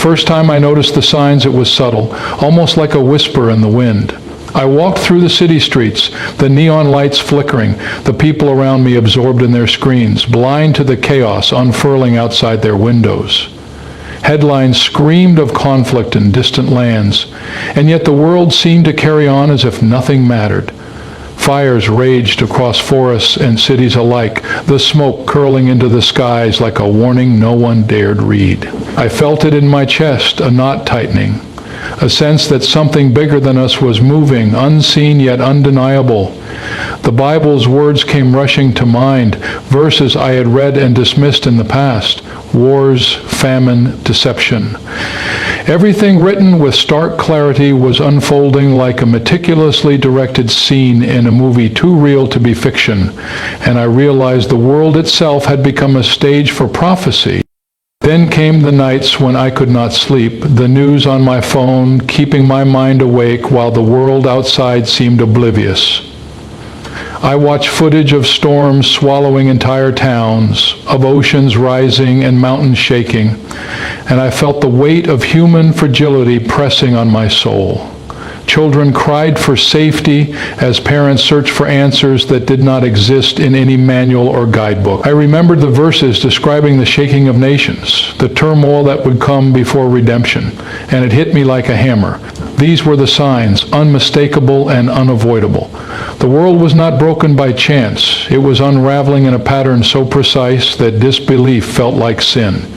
first time I noticed the signs, it was subtle, almost like a whisper in the wind. I walked through the city streets, the neon lights flickering, the people around me absorbed in their screens, blind to the chaos unfurling outside their windows. Headlines screamed of conflict in distant lands, and yet the world seemed to carry on as if nothing mattered. Fires raged across forests and cities alike, the smoke curling into the skies like a warning no one dared read. I felt it in my chest, a knot tightening, a sense that something bigger than us was moving, unseen yet undeniable. The Bible's words came rushing to mind, verses I had read and dismissed in the past: wars, famine, deception. Everything written with stark clarity was unfolding like a meticulously directed scene in a movie too real to be fiction, and I realized the world itself had become a stage for prophecy. Then came the nights when I could not sleep, the news on my phone keeping my mind awake while the world outside seemed oblivious. I watched footage of storms swallowing entire towns, of oceans rising and mountains shaking, and I felt the weight of human fragility pressing on my soul. Children cried for safety as parents searched for answers that did not exist in any manual or guidebook. I remembered the verses describing the shaking of nations, the turmoil that would come before redemption, and it hit me like a hammer. These were the signs, unmistakable and unavoidable. The world was not broken by chance. It was unraveling in a pattern so precise that disbelief felt like sin.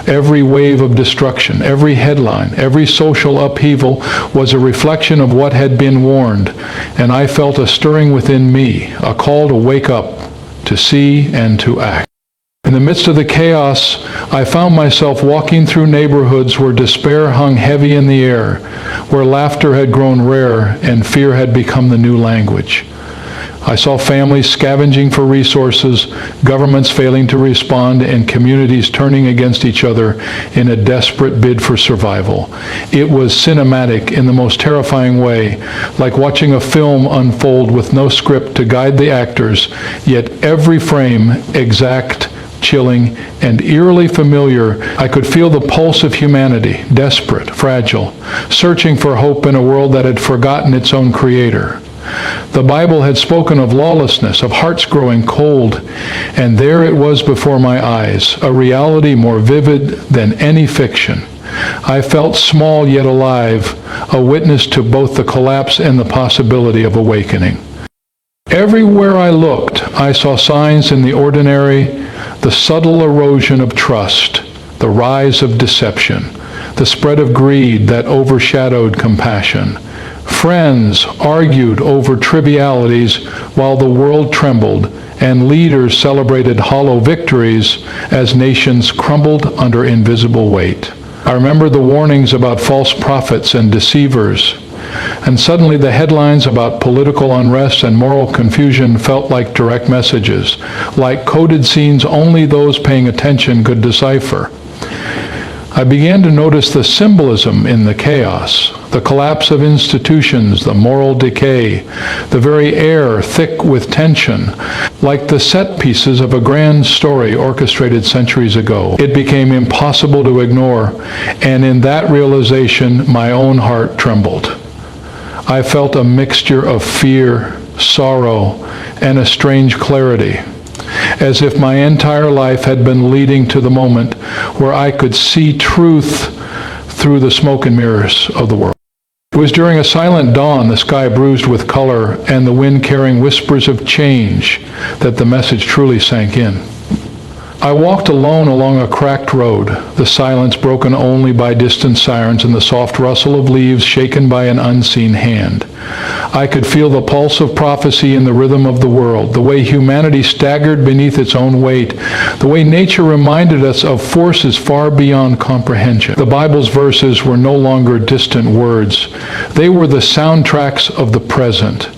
Every wave of destruction, every headline, every social upheaval was a reflection of what had been warned, and I felt a stirring within me, a call to wake up, to see and to act. In the midst of the chaos, I found myself walking through neighborhoods where despair hung heavy in the air, where laughter had grown rare and fear had become the new language. I saw families scavenging for resources, governments failing to respond, and communities turning against each other in a desperate bid for survival. It was cinematic in the most terrifying way, like watching a film unfold with no script to guide the actors, yet every frame exact, chilling, and eerily familiar. I could feel the pulse of humanity, desperate, fragile, searching for hope in a world that had forgotten its own creator. The Bible had spoken of lawlessness, of hearts growing cold, and there it was before my eyes, a reality more vivid than any fiction. I felt small yet alive, a witness to both the collapse and the possibility of awakening. Everywhere I looked, I saw signs in the ordinary, the subtle erosion of trust, the rise of deception, the spread of greed that overshadowed compassion. Friends argued over trivialities while the world trembled, and leaders celebrated hollow victories as nations crumbled under invisible weight. I remember the warnings about false prophets and deceivers, and suddenly the headlines about political unrest and moral confusion felt like direct messages, like coded scenes only those paying attention could decipher. I began to notice the symbolism in the chaos, the collapse of institutions, the moral decay, the very air thick with tension, like the set pieces of a grand story orchestrated centuries ago. It became impossible to ignore, and in that realization, my own heart trembled. I felt a mixture of fear, sorrow, and a strange clarity, as if my entire life had been leading to the moment where I could see truth through the smoke and mirrors of the world. It was during a silent dawn, the sky bruised with color and the wind carrying whispers of change, that the message truly sank in. I walked alone along a cracked road, the silence broken only by distant sirens and the soft rustle of leaves shaken by an unseen hand. I could feel the pulse of prophecy in the rhythm of the world, the way humanity staggered beneath its own weight, the way nature reminded us of forces far beyond comprehension. The Bible's verses were no longer distant words. They were the soundtracks of the present,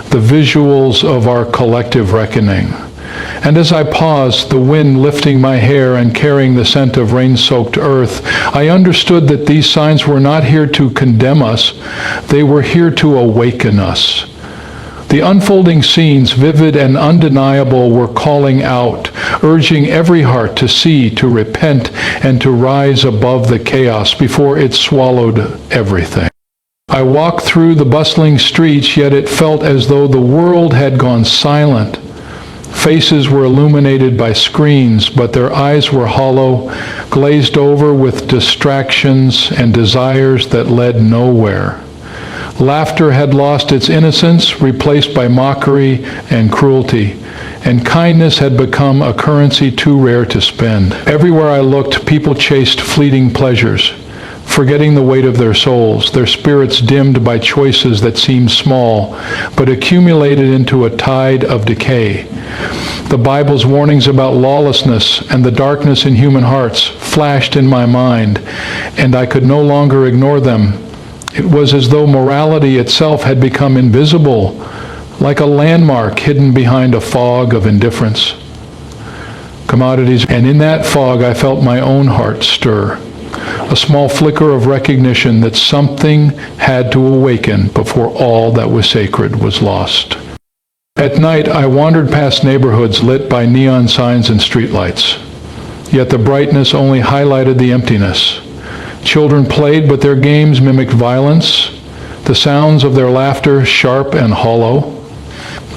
the visuals of our collective reckoning. And as I paused, the wind lifting my hair and carrying the scent of rain-soaked earth, I understood that these signs were not here to condemn us. They were here to awaken us. The unfolding scenes, vivid and undeniable, were calling out, urging every heart to see, to repent, and to rise above the chaos before it swallowed everything. I walked through the bustling streets, yet it felt as though the world had gone silent. Faces were illuminated by screens, but their eyes were hollow, glazed over with distractions and desires that led nowhere. Laughter had lost its innocence, replaced by mockery and cruelty, and kindness had become a currency too rare to spend. Everywhere I looked, people chased fleeting pleasures, forgetting the weight of their souls, their spirits dimmed by choices that seemed small, but accumulated into a tide of decay. The Bible's warnings about lawlessness and the darkness in human hearts flashed in my mind, and I could no longer ignore them. It was as though morality itself had become invisible, like a landmark hidden behind a fog of indifference. Commodities, and in that fog I felt my own heart stir. A small flicker of recognition that something had to awaken before all that was sacred was lost. At night, I wandered past neighborhoods lit by neon signs and streetlights. Yet the brightness only highlighted the emptiness. Children played, but their games mimicked violence, the sounds of their laughter sharp and hollow.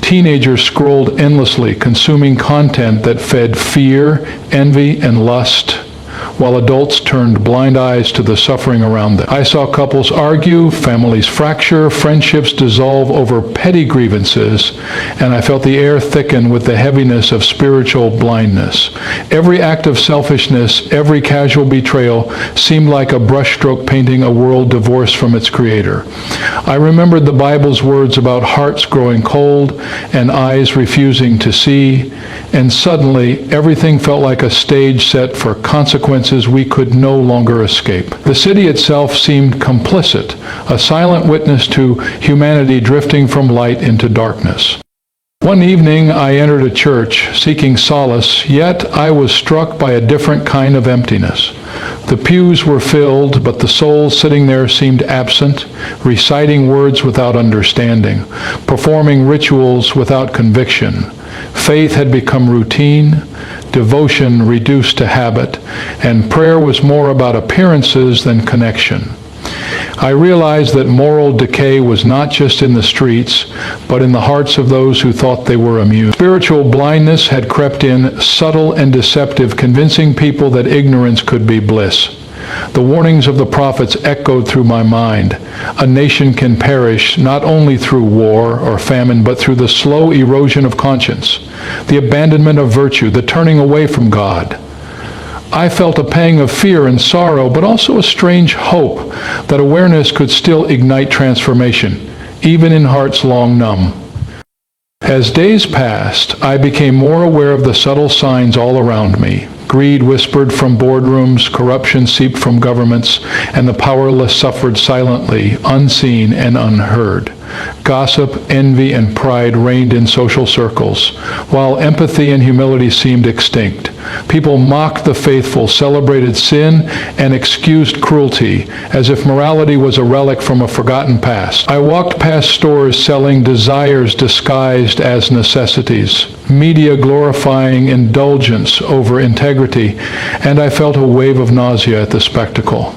Teenagers scrolled endlessly, consuming content that fed fear, envy, and lust, while adults turned blind eyes to the suffering around them. I saw couples argue, families fracture, friendships dissolve over petty grievances, and I felt the air thicken with the heaviness of spiritual blindness. Every act of selfishness, every casual betrayal seemed like a brushstroke painting a world divorced from its creator. I remembered the Bible's words about hearts growing cold and eyes refusing to see, and suddenly everything felt like a stage set for consequences we could no longer escape. The city itself seemed complicit, a silent witness to humanity drifting from light into darkness. One evening I entered a church seeking solace, yet I was struck by a different kind of emptiness. The pews were filled, but the soul sitting there seemed absent, reciting words without understanding, performing rituals without conviction. Faith had become routine, devotion reduced to habit, and prayer was more about appearances than connection. I realized that moral decay was not just in the streets, but in the hearts of those who thought they were immune. Spiritual blindness had crept in, subtle and deceptive, convincing people that ignorance could be bliss. The warnings of the prophets echoed through my mind. A nation can perish not only through war or famine, but through the slow erosion of conscience, the abandonment of virtue, the turning away from God. I felt a pang of fear and sorrow, but also a strange hope that awareness could still ignite transformation, even in hearts long numb. As days passed, I became more aware of the subtle signs all around me. Greed whispered from boardrooms, corruption seeped from governments, and the powerless suffered silently, unseen and unheard. Gossip, envy, and pride reigned in social circles, while empathy and humility seemed extinct. People mocked the faithful, celebrated sin, and excused cruelty, as if morality was a relic from a forgotten past. I walked past stores selling desires disguised as necessities, media glorifying indulgence over integrity, and I felt a wave of nausea at the spectacle.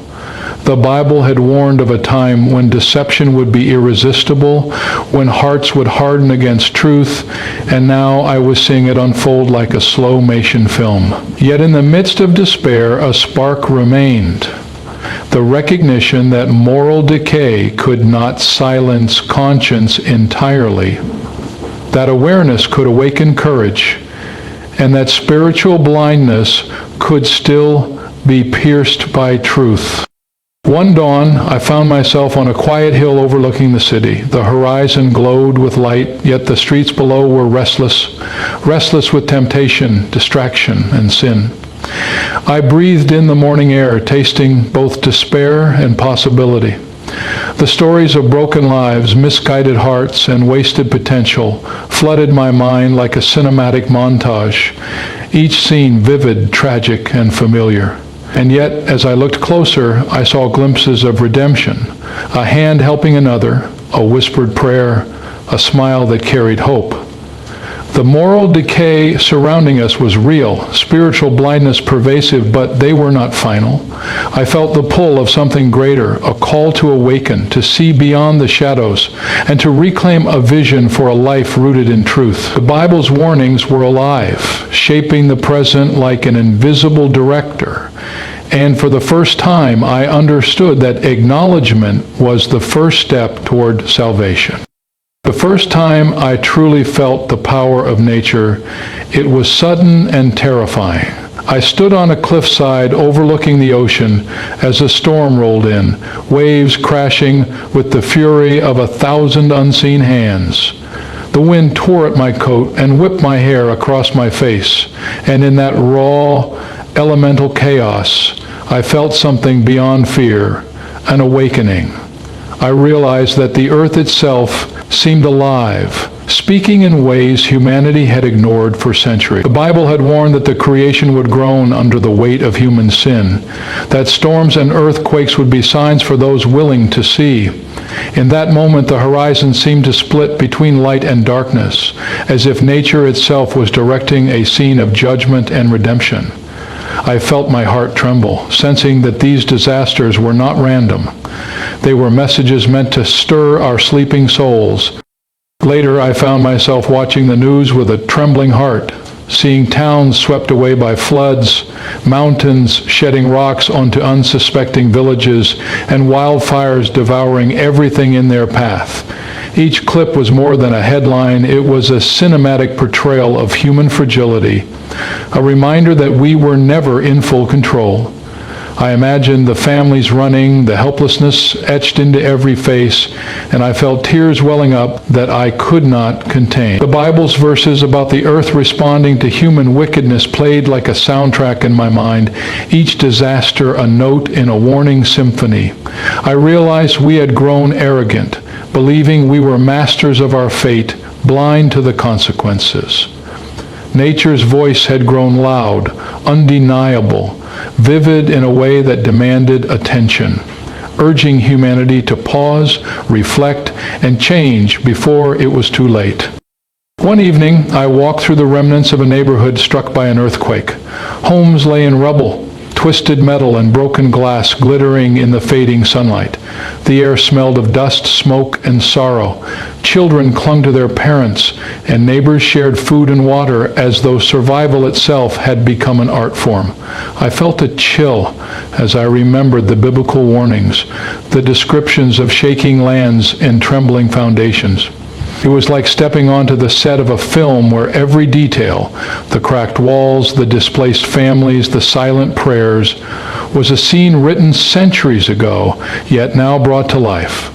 The Bible had warned of a time when deception would be irresistible, when hearts would harden against truth, and now I was seeing it unfold like a slow motion film. Yet in the midst of despair, a spark remained. The recognition that moral decay could not silence conscience entirely, that awareness could awaken courage, and that spiritual blindness could still be pierced by truth. One dawn, I found myself on a quiet hill overlooking the city. The horizon glowed with light, yet the streets below were restless with temptation, distraction, and sin. I breathed in the morning air, tasting both despair and possibility. The stories of broken lives, misguided hearts, and wasted potential flooded my mind like a cinematic montage, each scene vivid, tragic, and familiar. And yet, as I looked closer, I saw glimpses of redemption, a hand helping another, a whispered prayer, a smile that carried hope. The moral decay surrounding us was real, spiritual blindness pervasive, but they were not final. I felt the pull of something greater, a call to awaken, to see beyond the shadows, and to reclaim a vision for a life rooted in truth. The Bible's warnings were alive, shaping the present like an invisible director. And for the first time, I understood that acknowledgement was the first step toward salvation. The first time I truly felt the power of nature, it was sudden and terrifying. I stood on a cliffside overlooking the ocean as a storm rolled in, waves crashing with the fury of 1,000 unseen hands. The wind tore at my coat and whipped my hair across my face, and in that raw, elemental chaos, I felt something beyond fear, an awakening. I realized that the earth itself seemed alive, speaking in ways humanity had ignored for centuries. The Bible had warned that the creation would groan under the weight of human sin, that storms and earthquakes would be signs for those willing to see. In that moment, the horizon seemed to split between light and darkness, as if nature itself was directing a scene of judgment and redemption. I felt my heart tremble, sensing that these disasters were not random. They were messages meant to stir our sleeping souls. Later, I found myself watching the news with a trembling heart, seeing towns swept away by floods, mountains shedding rocks onto unsuspecting villages, and wildfires devouring everything in their path. Each clip was more than a headline. It was a cinematic portrayal of human fragility, a reminder that we were never in full control. I imagined the families running, the helplessness etched into every face, and I felt tears welling up that I could not contain. The Bible's verses about the earth responding to human wickedness played like a soundtrack in my mind, each disaster a note in a warning symphony. I realized we had grown arrogant, believing we were masters of our fate, blind to the consequences. Nature's voice had grown loud, undeniable, vivid in a way that demanded attention, urging humanity to pause, reflect, and change before it was too late. One evening, I walked through the remnants of a neighborhood struck by an earthquake. Homes lay in rubble, twisted metal and broken glass glittering in the fading sunlight. The air smelled of dust, smoke, and sorrow. Children clung to their parents, and neighbors shared food and water as though survival itself had become an art form. I felt a chill as I remembered the biblical warnings, the descriptions of shaking lands and trembling foundations. It was like stepping onto the set of a film where every detail, the cracked walls, the displaced families, the silent prayers, was a scene written centuries ago, yet now brought to life.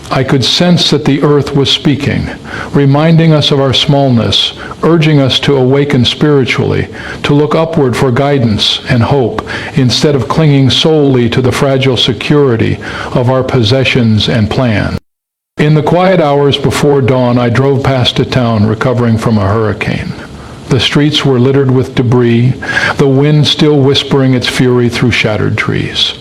I could sense that the earth was speaking, reminding us of our smallness, urging us to awaken spiritually, to look upward for guidance and hope, instead of clinging solely to the fragile security of our possessions and plans. In the quiet hours before dawn, I drove past a town recovering from a hurricane. The streets were littered with debris, the wind still whispering its fury through shattered trees.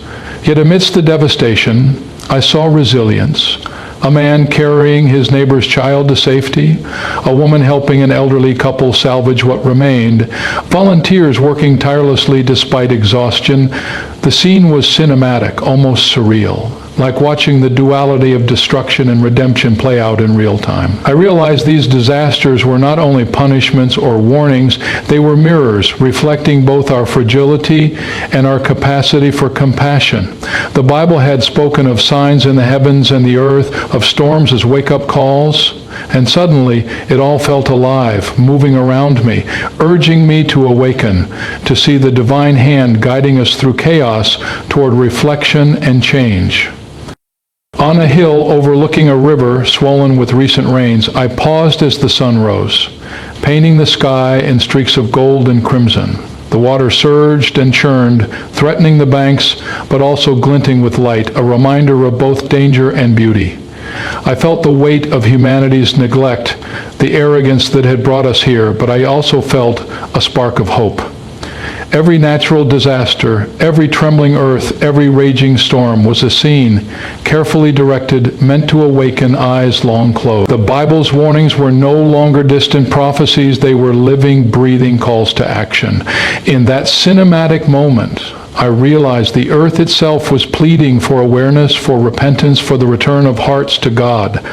Yet amidst the devastation, I saw resilience. A man carrying his neighbor's child to safety, a woman helping an elderly couple salvage what remained, volunteers working tirelessly despite exhaustion. The scene was cinematic, almost surreal, like watching the duality of destruction and redemption play out in real time. I realized these disasters were not only punishments or warnings, they were mirrors reflecting both our fragility and our capacity for compassion. The Bible had spoken of signs in the heavens and the earth, of storms as wake-up calls, and suddenly it all felt alive, moving around me, urging me to awaken, to see the divine hand guiding us through chaos toward reflection and change. On a hill overlooking a river swollen with recent rains, I paused as the sun rose, painting the sky in streaks of gold and crimson. The water surged and churned, threatening the banks, but also glinting with light, a reminder of both danger and beauty. I felt the weight of humanity's neglect, the arrogance that had brought us here, but I also felt a spark of hope. Every natural disaster, every trembling earth, every raging storm was a scene, carefully directed, meant to awaken eyes long closed. The Bible's warnings were no longer distant prophecies, they were living, breathing calls to action. In that cinematic moment, I realized the earth itself was pleading for awareness, for repentance, for the return of hearts to God.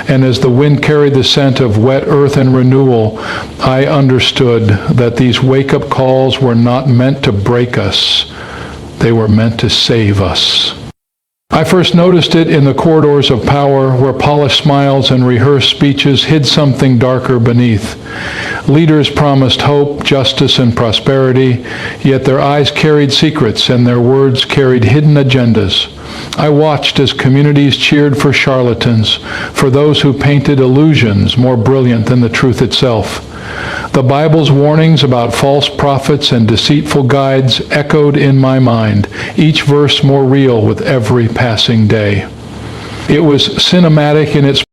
And as the wind carried the scent of wet earth and renewal, I understood that these wake-up calls were not meant to break us. They were meant to save us. I first noticed it in the corridors of power, where polished smiles and rehearsed speeches hid something darker beneath. Leaders promised hope, justice, and prosperity, yet their eyes carried secrets and their words carried hidden agendas. I watched as communities cheered for charlatans, for those who painted illusions more brilliant than the truth itself. The Bible's warnings about false prophets and deceitful guides echoed in my mind, each verse more real with every passing day. It was cinematic in its